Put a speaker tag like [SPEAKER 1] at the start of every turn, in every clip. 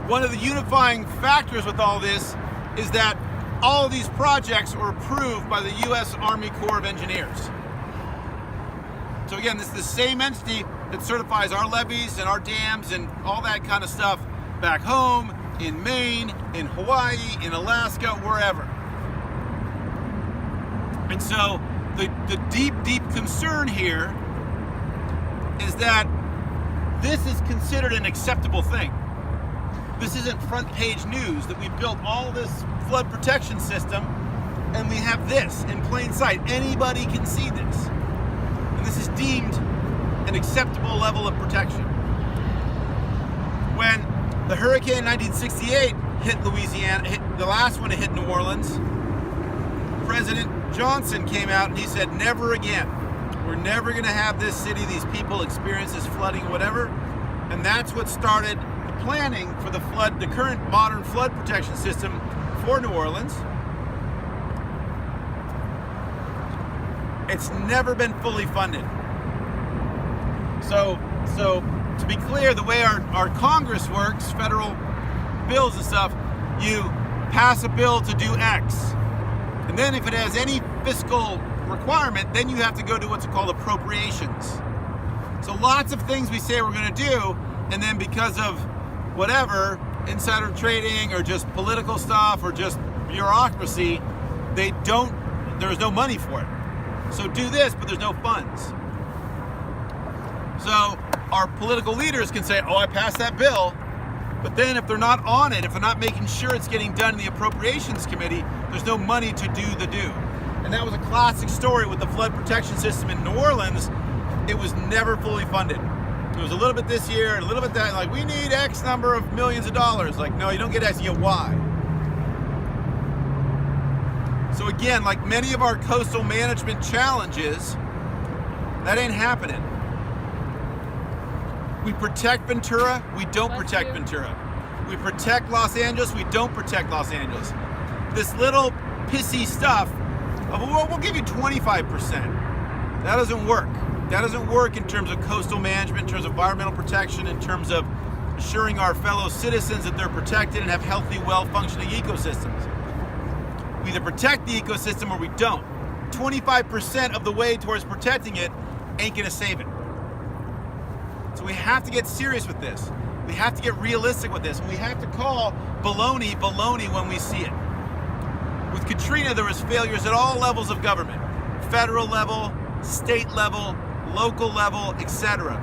[SPEAKER 1] one of the unifying factors with all this is that all of these projects were approved by the U.S. Army Corps of Engineers. So again, this is the same entity that certifies our levees and our dams and all that kind of stuff back home, in Maine, in Hawaii, in Alaska, wherever. And so the deep, deep concern here is that this is considered an acceptable thing. This isn't front page news that we built all this flood protection system and we have this in plain sight. Anybody can see this. And this is deemed an acceptable level of protection. When the hurricane in 1968 hit Louisiana, the last one to hit New Orleans, President Johnson came out and he said, never again. We're never gonna have this city, these people experience this flooding or whatever. And that's what started the planning for the flood, the current modern flood protection system for New Orleans. It's never been fully funded. So to be clear, the way our Congress works, federal bills and stuff, you pass a bill to do X. And then if it has any fiscal requirement, then you have to go to what's called appropriations. So lots of things we say we're gonna do, and then because of whatever, insider trading or just political stuff or just bureaucracy, there's no money for it. So do this, but there's no funds. So our political leaders can say, oh, I passed that bill, but then if they're not on it, if they're not making sure it's getting done in the Appropriations Committee, there's no money to do the do. And that was a classic story with the flood protection system in New Orleans. It was never fully funded. It was a little bit this year, and a little bit that, like, we need X number of millions of dollars. Like, no, you don't get X, you get Y. So again, like many of our coastal management challenges, that ain't happening. We protect Ventura, we don't protect Ventura. We protect Los Angeles, we don't protect Los Angeles. This little pissy stuff of, well, we'll give you 25%. That doesn't work. That doesn't work in terms of coastal management, in terms of environmental protection, in terms of assuring our fellow citizens that they're protected and have healthy, well-functioning ecosystems. We either protect the ecosystem or we don't. 25% of the way towards protecting it ain't gonna save it. So we have to get serious with this. We have to get realistic with this. And we have to call baloney baloney when we see it. With Katrina, there was failures at all levels of government. Federal level, state level, local level, etc.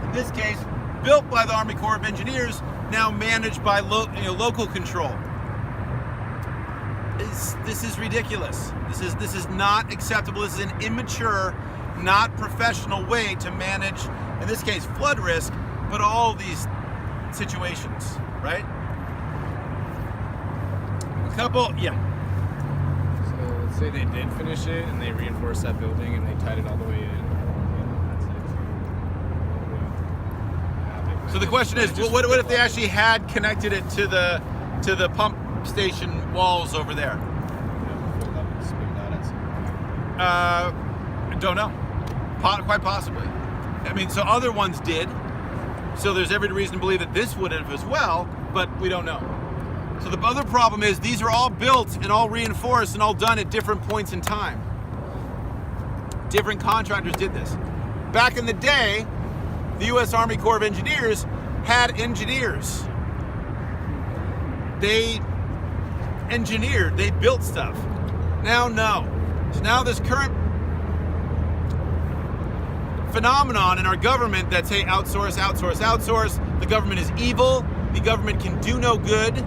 [SPEAKER 1] In this case, built by the Army Corps of Engineers, now managed by local control. This is ridiculous. This is not acceptable. This is an immature, not professional way to manage, in this case, flood risk, but all these situations, right?
[SPEAKER 2] So let's say they did finish it and they reinforced that building and they tied it all the way in.
[SPEAKER 1] So the question is, what if they actually had connected it to the pump station walls over there? Don't know. Quite possibly. I mean, so other ones did. So there's every reason to believe that this would have as well, but we don't know. So the other problem is these are all built and all reinforced and all done at different points in time. Different contractors did this. Back in the day, the U.S. Army Corps of Engineers had engineers. They engineered, they built stuff. Now, no. So now this current phenomenon in our government that's, hey, outsource, outsource, outsource. The government is evil. The government can do no good.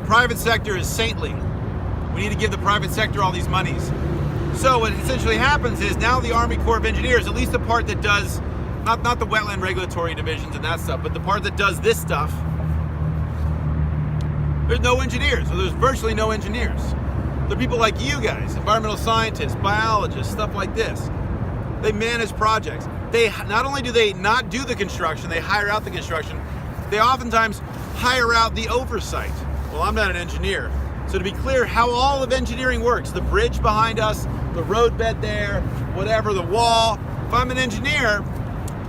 [SPEAKER 1] Private sector is saintly. We need to give the private sector all these monies. So what essentially happens is now the Army Corps of Engineers, at least the part that does, not the wetland regulatory divisions and that stuff, but the part that does this stuff, there's no engineers, or there's virtually no engineers. They're people like you guys, environmental scientists, biologists, stuff like this. They manage projects. They not only do they not do the construction, they hire out the construction, they oftentimes hire out the oversight. Well, I'm not an engineer. So to be clear, how all of engineering works, the bridge behind us, the road bed there, whatever, the wall. If I'm an engineer,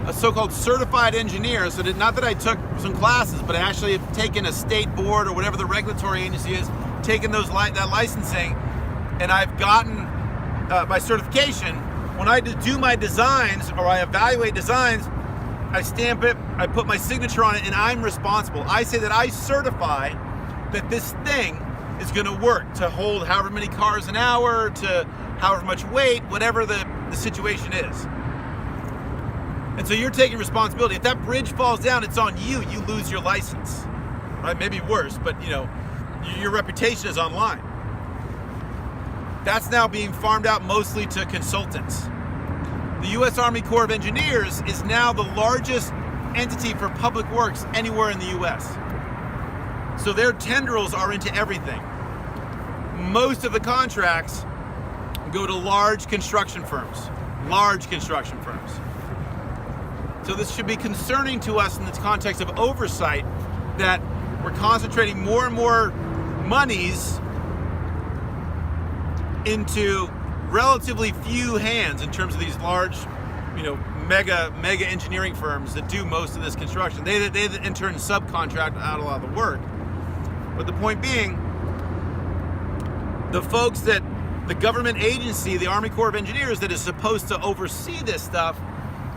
[SPEAKER 1] a so-called certified engineer. So that, not that I took some classes, but I actually have taken a state board or whatever the regulatory agency is, taken that licensing, and I've gotten my certification. When I do my designs or I evaluate designs, I stamp it, I put my signature on it, and I'm responsible. I say that I certify that this thing is going to work to hold however many cars an hour, to however much weight, whatever the situation is. And so you're taking responsibility. If that bridge falls down, it's on you. You lose your license, right? Maybe worse, but your reputation is online. That's now being farmed out mostly to consultants. The U.S. Army Corps of Engineers is now the largest entity for public works anywhere in the U.S. So their tendrils are into everything. Most of the contracts go to large construction firms. So this should be concerning to us in the context of oversight, that we're concentrating more and more monies into relatively few hands in terms of these large, mega engineering firms that do most of this construction. They in turn subcontract out a lot of the work. But the point being, the folks that the government agency, the Army Corps of Engineers, that is supposed to oversee this stuff,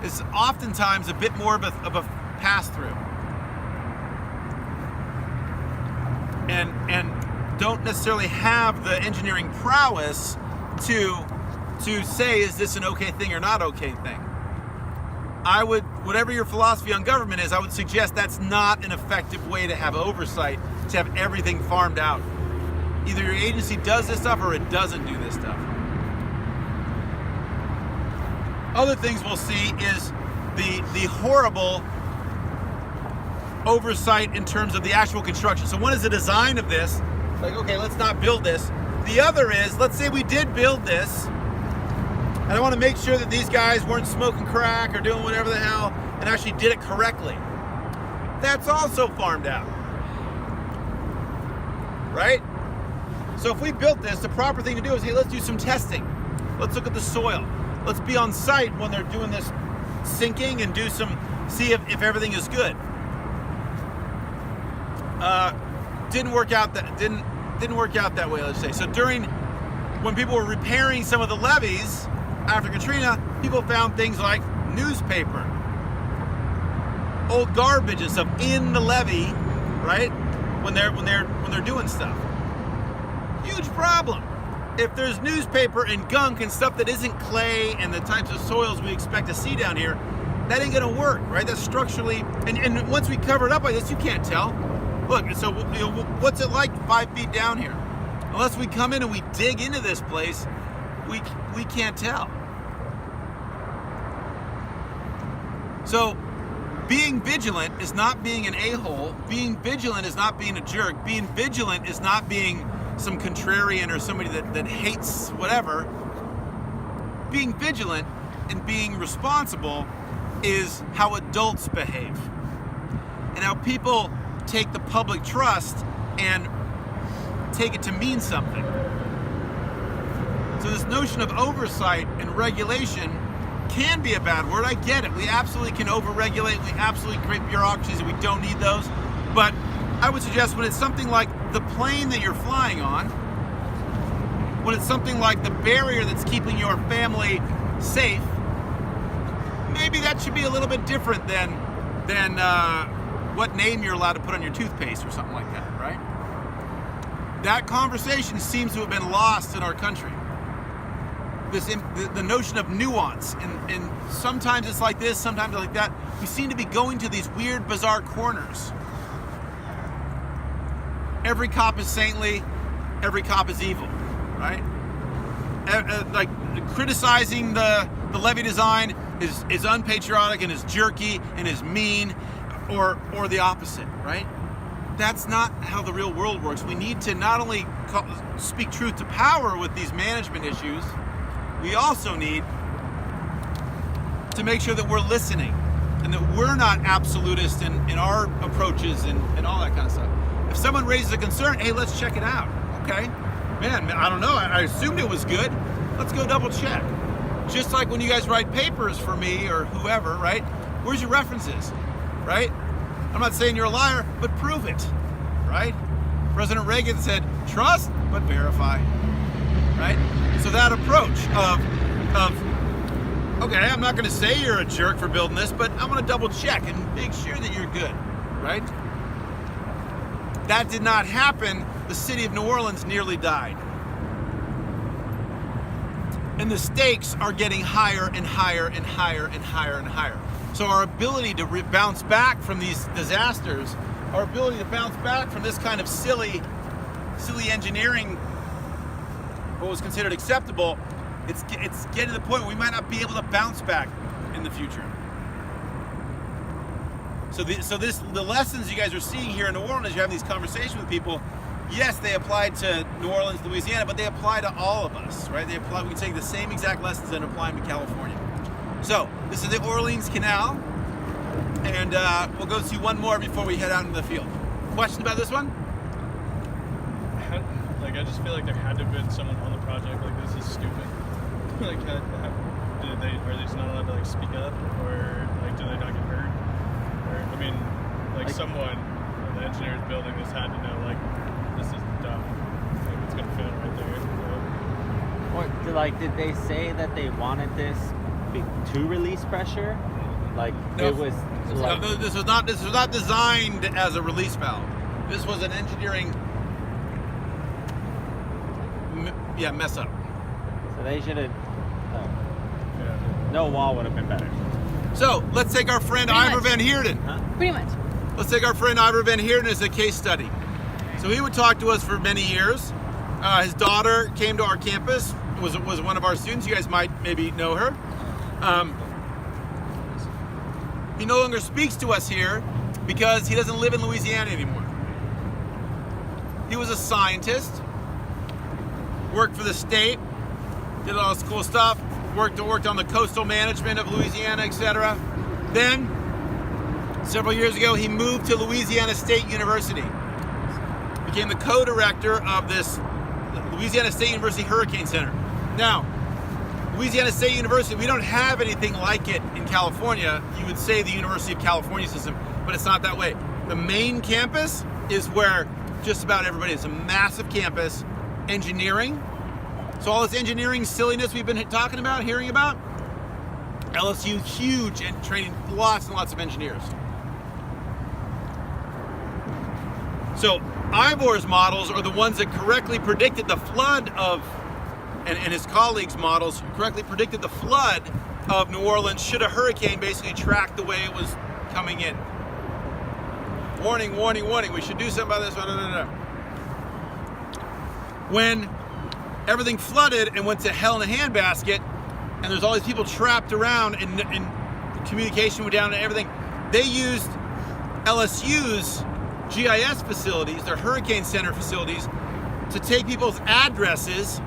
[SPEAKER 1] is oftentimes a bit more of a pass-through, and don't necessarily have the engineering prowess to say, is this an okay thing or not okay thing? Whatever your philosophy on government is, I would suggest that's not an effective way to have oversight, to have everything farmed out. Either your agency does this stuff or it doesn't do this stuff. Other things we'll see is the horrible oversight in terms of the actual construction. So one is the design of this, like, okay, let's not build this. The other is, let's say we did build this, and I want to make sure that these guys weren't smoking crack or doing whatever the hell, and actually did it correctly. That's also farmed out, right? So if we built this, the proper thing to do is, hey, let's do some testing. Let's look at the soil. Let's be on site when they're doing this sinking and see if everything is good. Didn't work out that way, let's say. So when people were repairing some of the levees after Katrina, people found things like newspaper, old garbage and stuff in the levee, right? When they're doing stuff. Huge problem. If there's newspaper and gunk and stuff that isn't clay and the types of soils we expect to see down here, that ain't gonna work, right? That's structurally, and once we cover it up like this, you can't tell. Look, so what's it like 5 feet down here? Unless we come in and we dig into this place, we can't tell. So being vigilant is not being an a-hole. Being vigilant is not being a jerk. Being vigilant is not being some contrarian or somebody that hates whatever. Being vigilant and being responsible is how adults behave, and how people take the public trust and take it to mean something. So this notion of oversight and regulation can be a bad word. I get it. We absolutely can overregulate. We absolutely create bureaucracies, and we don't need those. But I would suggest when it's something like the plane that you're flying on, when it's something like the barrier that's keeping your family safe, maybe that should be a little bit different than what name you're allowed to put on your toothpaste or something like that, right? That conversation seems to have been lost in our country. The notion of nuance, and sometimes it's like this, sometimes it's like that. We seem to be going to these weird, bizarre corners. Every cop is saintly, every cop is evil, right? Like criticizing the levee design is unpatriotic and is jerky and is mean, or the opposite, right? That's not how the real world works. We need to not only speak truth to power with these management issues, we also need to make sure that we're listening and that we're not absolutist in our approaches and all that kind of stuff. If someone raises a concern, hey, let's check it out. Okay, man, I don't know. I assumed it was good. Let's go double check. Just like when you guys write papers for me or whoever, right? Where's your references, right? I'm not saying you're a liar, but prove it, right? President Reagan said, trust, but verify, right? So that approach of okay, I'm not gonna say you're a jerk for building this, but I'm gonna double check and make sure that you're good, right? That did not happen. The city of New Orleans nearly died. And the stakes are getting higher and higher and higher and higher and higher. So our ability to bounce back from these disasters, our ability to bounce back from this kind of silly engineering, what was considered acceptable, it's getting to the point where we might not be able to bounce back in the future. So the lessons you guys are seeing here in New Orleans, you're having these conversations with people. Yes, they apply to New Orleans, Louisiana, but they apply to all of us, right? We can take the same exact lessons and apply them to California. So this is the Orleans Canal, and we'll go see one more before we head out into the field. Question about this one?
[SPEAKER 3] I just feel like there had to have been someone on the project. Like, this is stupid. Are they just not allowed to speak up, or do they not get heard? Or someone, the engineers building this had to know this is dumb. It's gonna fail right there.
[SPEAKER 4] Or did they say that they wanted this to release pressure?
[SPEAKER 1] No.
[SPEAKER 4] It was
[SPEAKER 1] No, this was not designed as a release valve. This was an engineering mess up.
[SPEAKER 4] So they should have. No wall would have been better.
[SPEAKER 1] So let's take our friend
[SPEAKER 5] Pretty
[SPEAKER 1] Ivor
[SPEAKER 5] much.
[SPEAKER 1] Van Heerden.
[SPEAKER 5] Pretty much.
[SPEAKER 1] Let's take our friend Ivor Van Heerden as a case study. So he would talk to us for many years. His daughter came to our campus, was one of our students. You guys might maybe know her. He no longer speaks to us here because he doesn't live in Louisiana anymore. He was a scientist, worked for the state, did all this cool stuff, worked on the coastal management of Louisiana, etc. Then, several years ago, he moved to Louisiana State University. Became the co-director of this Louisiana State University Hurricane Center. Now, Louisiana State University, we don't have anything like it in California. You would say the University of California system, but it's not that way. The main campus is where just about everybody is. A massive campus, engineering. So all this engineering silliness we've been hearing about, LSU huge and training lots and lots of engineers. So Ivor's models are the ones that correctly predicted the flood of, and his colleagues' models correctly predicted the flood of New Orleans should a hurricane basically track the way it was coming in. Warning, warning, warning, we should do something about this. When everything flooded and went to hell in a handbasket, and there's all these people trapped around and communication went down and everything, they used LSU's GIS facilities, their hurricane center facilities, to take people's addresses,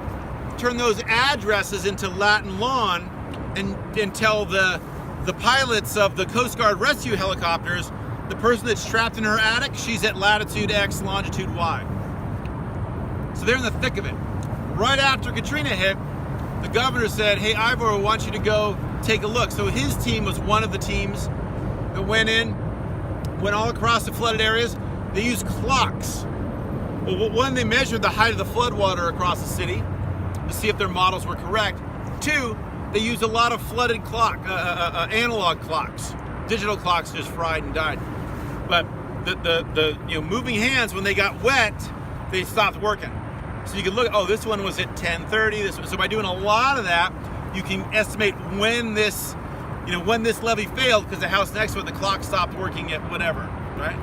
[SPEAKER 1] turn those addresses into Latin lawn, and tell the pilots of the Coast Guard rescue helicopters, the person that's trapped in her attic, she's at latitude X, longitude Y. So they're in the thick of it. Right after Katrina hit, the governor said, hey, Ivor, I want you to go take a look. So his team was one of the teams that went all across the flooded areas. They used clocks. Well, one, they measured the height of the floodwater across the city to see if their models were correct. Two, they used a lot of flooded analog clocks. Digital clocks just fried and died. But the moving hands, when they got wet, they stopped working. So you can look, this one was at 10:30. This one. So by doing a lot of that, you can estimate when this levee failed, because the house next to it, the clock stopped working at whatever, right?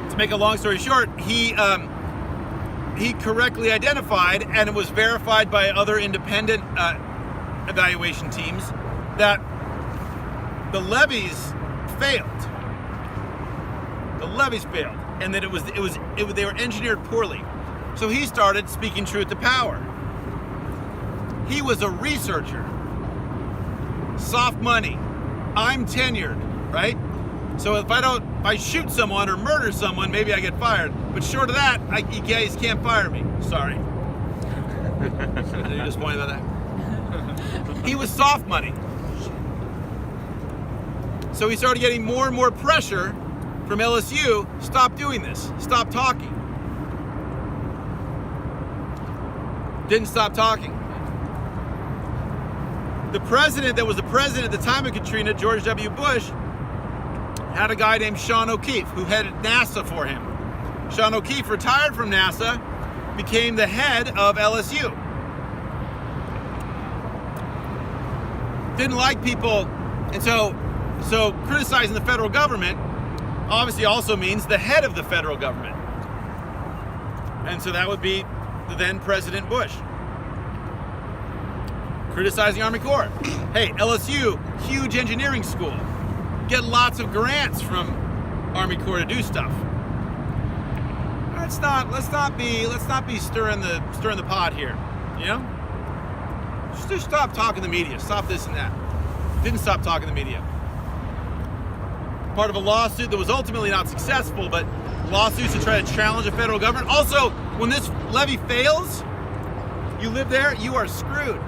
[SPEAKER 1] To make a long story short, he correctly identified, and it was verified by other independent evaluation teams, that the levees failed. The levees failed, and that they were engineered poorly. So he started speaking truth to power. He was a researcher. Soft money. I'm tenured, right? So if I shoot someone or murder someone, maybe I get fired. But short of that, you guys can't fire me. Sorry. Are you disappointed about that? He was soft money. So he started getting more and more pressure from LSU. Stop doing this. Stop talking. Didn't stop talking. The president that was the president at the time of Katrina, George W. Bush, had a guy named Sean O'Keefe who headed NASA for him. Sean O'Keefe retired from NASA, became the head of LSU. Didn't like people, and so criticizing the federal government obviously also means the head of the federal government. And so that would be the then President Bush. Criticizing Army Corps. Hey, LSU, huge engineering school. Get lots of grants from Army Corps to do stuff. Let's not be stirring the pot here, you know? Just stop talking to the media. Stop this and that. Didn't stop talking to the media. Part of a lawsuit that was ultimately not successful, but lawsuits to try to challenge the federal government. Also, when this levee fails, you live there, you are screwed.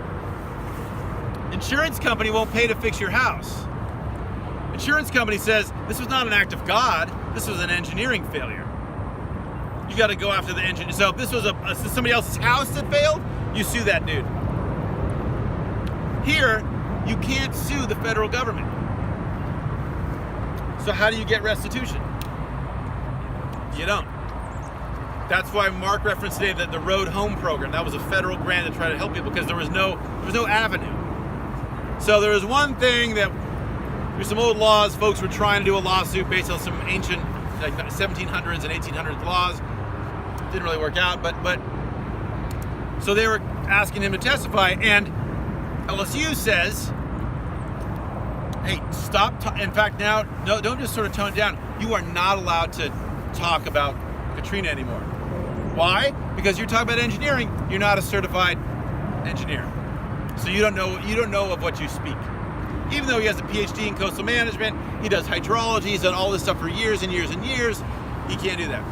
[SPEAKER 1] Insurance company won't pay to fix your house. Insurance company says this was not an act of God, this was an engineering failure. You got to go after the engineer. So if this was somebody else's house that failed, you sue that dude. Here, you can't sue the federal government. So how do you get restitution? You don't. That's why Mark referenced today that the Road Home program, that was a federal grant to try to help people because there was no avenue. So there was one thing that, through some old laws, folks were trying to do a lawsuit based on some ancient, like 1700s and 1800s laws. Didn't really work out, but so they were asking him to testify, and LSU says, hey, stop. In fact, now, no, don't just sort of tone it down. You are not allowed to talk about Katrina anymore. Why? Because you're talking about engineering. You're not a certified engineer, so you don't know of what you speak. Even though he has a PhD in coastal management, he does hydrology. He's done all this stuff for years and years and years. He can't do that.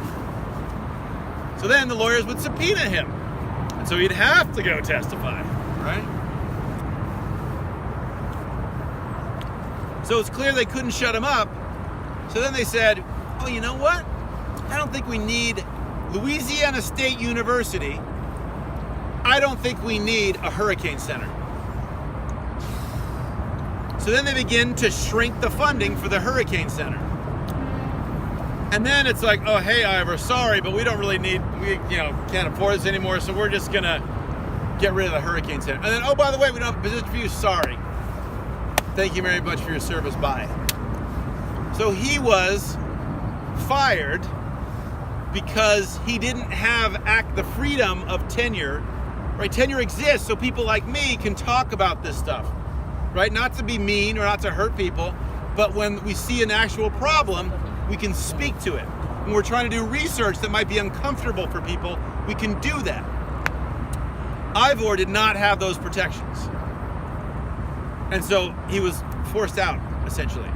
[SPEAKER 1] So then the lawyers would subpoena him, and so he'd have to go testify, right? So it's clear they couldn't shut him up. So then they said, oh, you know what? I don't think we need Louisiana State University. I don't think we need a hurricane center. So then they begin to shrink the funding for the hurricane center. And then it's like, oh, hey, Ivor, sorry, but we don't really can't afford this anymore, so we're just gonna get rid of the hurricane center. And then, oh, by the way, we don't have a position for you, sorry. Thank you very much for your service, bye. So he was fired because he didn't have the freedom of tenure, right? Tenure exists so people like me can talk about this stuff, right? Not to be mean or not to hurt people, but when we see an actual problem, we can speak to it. When we're trying to do research that might be uncomfortable for people, we can do that. Ivor did not have those protections. And so he was forced out, essentially.